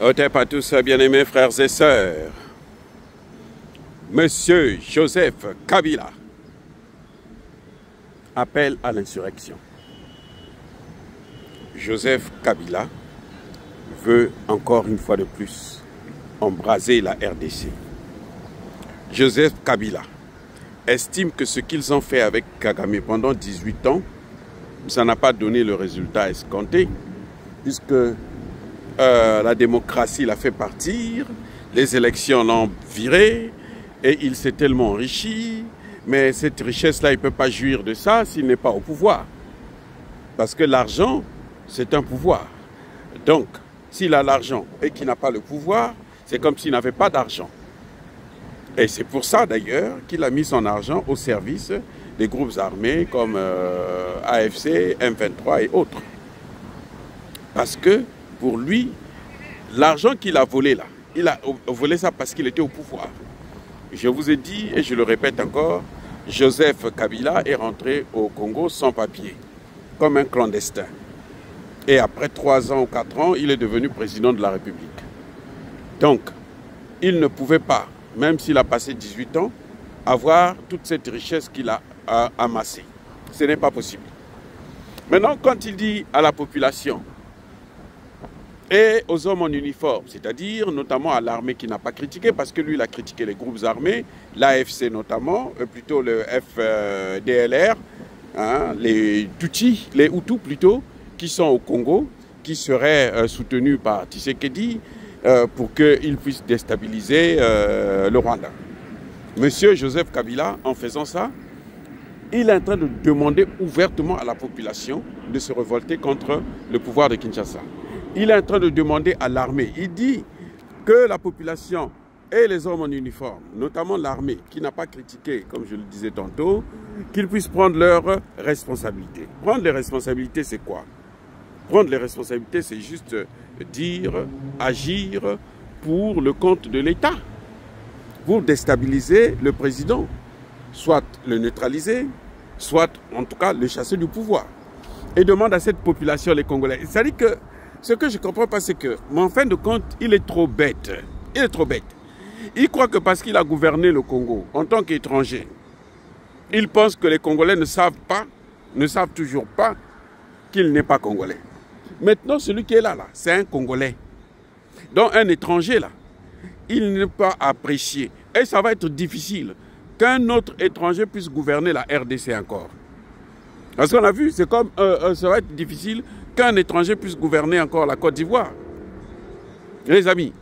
Otep à tous, bien-aimés frères et sœurs. Monsieur Joseph Kabila appelle à l'insurrection. Joseph Kabila veut encore une fois de plus embraser la RDC. Joseph Kabila estime que ce qu'ils ont fait avec Kagame pendant 18 ans, ça n'a pas donné le résultat escompté, puisque la démocratie l'a fait partir, les élections l'ont viré, et il s'est tellement enrichi, mais cette richesse-là, il ne peut pas jouir de ça s'il n'est pas au pouvoir. Parce que l'argent, c'est un pouvoir. Donc, s'il a l'argent et qu'il n'a pas le pouvoir, c'est comme s'il n'avait pas d'argent. Et c'est pour ça d'ailleurs qu'il a mis son argent au service des groupes armés comme AFC, M23 et autres. Parce que pour lui, l'argent qu'il a volé là, il a volé ça parce qu'il était au pouvoir. Je vous ai dit, et je le répète encore, Joseph Kabila est rentré au Congo sans papier, comme un clandestin. Et après 3 ans ou 4 ans, il est devenu président de la République. Donc, il ne pouvait pas, même s'il a passé 18 ans, avoir toute cette richesse qu'il a amassée. Ce n'est pas possible. Maintenant, quand il dit à la population et aux hommes en uniforme, c'est-à-dire notamment à l'armée qui n'a pas critiqué, parce que lui, il a critiqué les groupes armés, l'AFC notamment, plutôt le FDLR, hein, les Tutsis, les Hutus plutôt, qui sont au Congo, qui seraient soutenus par Tshisekedi pour qu'ils puissent déstabiliser le Rwanda. Monsieur Joseph Kabila, en faisant ça, il est en train de demander ouvertement à la population de se révolter contre le pouvoir de Kinshasa. Il est en train de demander à l'armée. Il dit que la population et les hommes en uniforme, notamment l'armée, qui n'a pas critiqué, comme je le disais tantôt, qu'ils puissent prendre leurs responsabilités. Prendre les responsabilités, c'est quoi? Prendre les responsabilités, c'est juste dire, agir pour le compte de l'État, pour déstabiliser le président, soit le neutraliser, soit en tout cas le chasser du pouvoir. Et demande à cette population, les Congolais. C'est-à-dire que ce que je ne comprends pas, c'est que, mais en fin de compte, il est trop bête. Il est trop bête. Il croit que parce qu'il a gouverné le Congo en tant qu'étranger, il pense que les Congolais ne savent toujours pas qu'il n'est pas Congolais. Maintenant, celui qui est là, c'est un Congolais. Donc un étranger, là, il n'est pas apprécié. Et ça va être difficile qu'un autre étranger puisse gouverner la RDC encore. Parce qu'on a vu, c'est comme, ça va être difficile qu'un étranger puisse gouverner encore la Côte d'Ivoire. Les amis,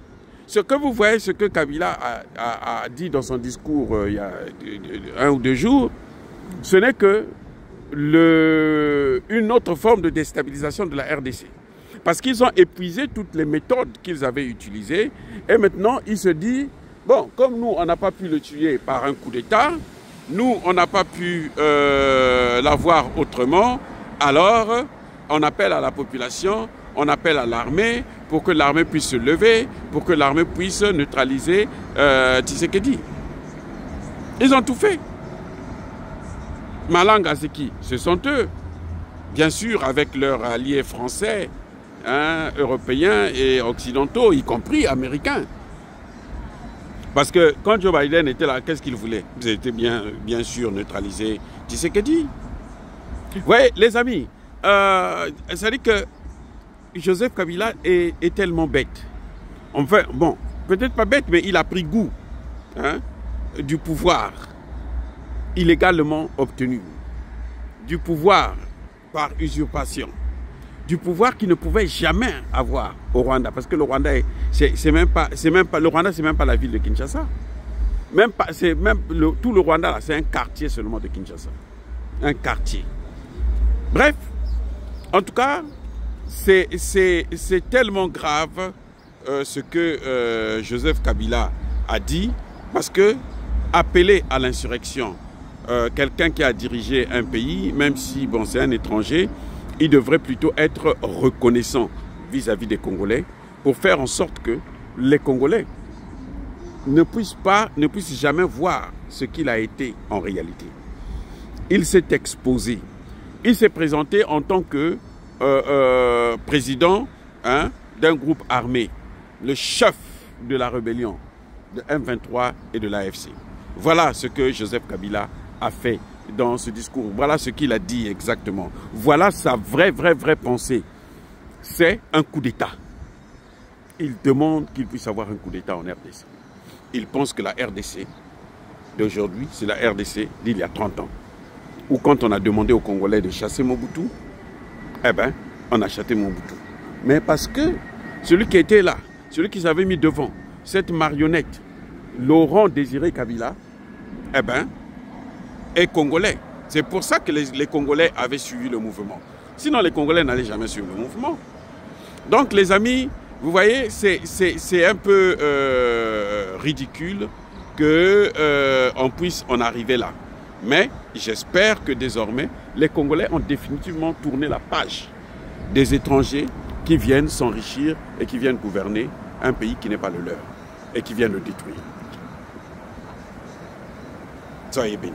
ce que vous voyez, ce que Kabila a dit dans son discours il y a 1 ou 2 jours, ce n'est que une autre forme de déstabilisation de la RDC. Parce qu'ils ont épuisé toutes les méthodes qu'ils avaient utilisées. Et maintenant, il se dit, bon, comme nous, on n'a pas pu le tuer par un coup d'État, nous, on n'a pas pu l'avoir autrement, alors on appelle à la population, on appelle à l'armée pour que l'armée puisse se lever, pour que l'armée puisse neutraliser Tshisekedi. Ils ont tout fait. Malanga, c'est qui? Ce sont eux. Bien sûr, avec leurs alliés français, hein, européens et occidentaux, y compris américains. Parce que quand Joe Biden était là, qu'est-ce qu'il voulait? C'était bien sûr neutraliser Tshisekedi. Oui, les amis, c'est-à-dire que Joseph Kabila est tellement bête. Enfin, bon, peut-être pas bête, mais il a pris goût, hein, du pouvoir illégalement obtenu, du pouvoir par usurpation, du pouvoir qu'il ne pouvait jamais avoir au Rwanda, parce que le Rwanda, le Rwanda, c'est même pas la ville de Kinshasa. Tout le Rwanda, c'est un quartier seulement de Kinshasa. Un quartier. Bref, en tout cas, c'est tellement grave ce que Joseph Kabila a dit, parce que appeler à l'insurrection quelqu'un qui a dirigé un pays, même si bon, c'est un étranger, il devrait plutôt être reconnaissant vis-à-vis des Congolais pour faire en sorte que les Congolais ne puissent jamais voir ce qu'il a été en réalité. Il s'est exposé. Il s'est présenté en tant que président, hein, d'un groupe armé. le chef de la rébellion de M23 et de l'AFC. Voilà ce que Joseph Kabila a fait dans ce discours. Voilà ce qu'il a dit exactement. Voilà sa vraie pensée. C'est un coup d'État. Il demande qu'il puisse avoir un coup d'État en RDC. Il pense que la RDC d'aujourd'hui, c'est la RDC d'il y a 30 ans. Ou quand on a demandé aux Congolais de chasser Mobutu, eh bien, on a chassé Mobutu. Mais parce que celui qui était là, celui qui s'avait mis devant, cette marionnette, Laurent Désiré Kabila, eh bien, est congolais. C'est pour ça que les Congolais avaient suivi le mouvement. Sinon, les Congolais n'allaient jamais suivre le mouvement. Donc, les amis, vous voyez, c'est un peu ridicule qu'on puisse en arriver là. Mais j'espère que désormais, les Congolais ont définitivement tourné la page des étrangers qui viennent s'enrichir et qui viennent gouverner un pays qui n'est pas le leur et qui viennent le détruire. Soyez bénis.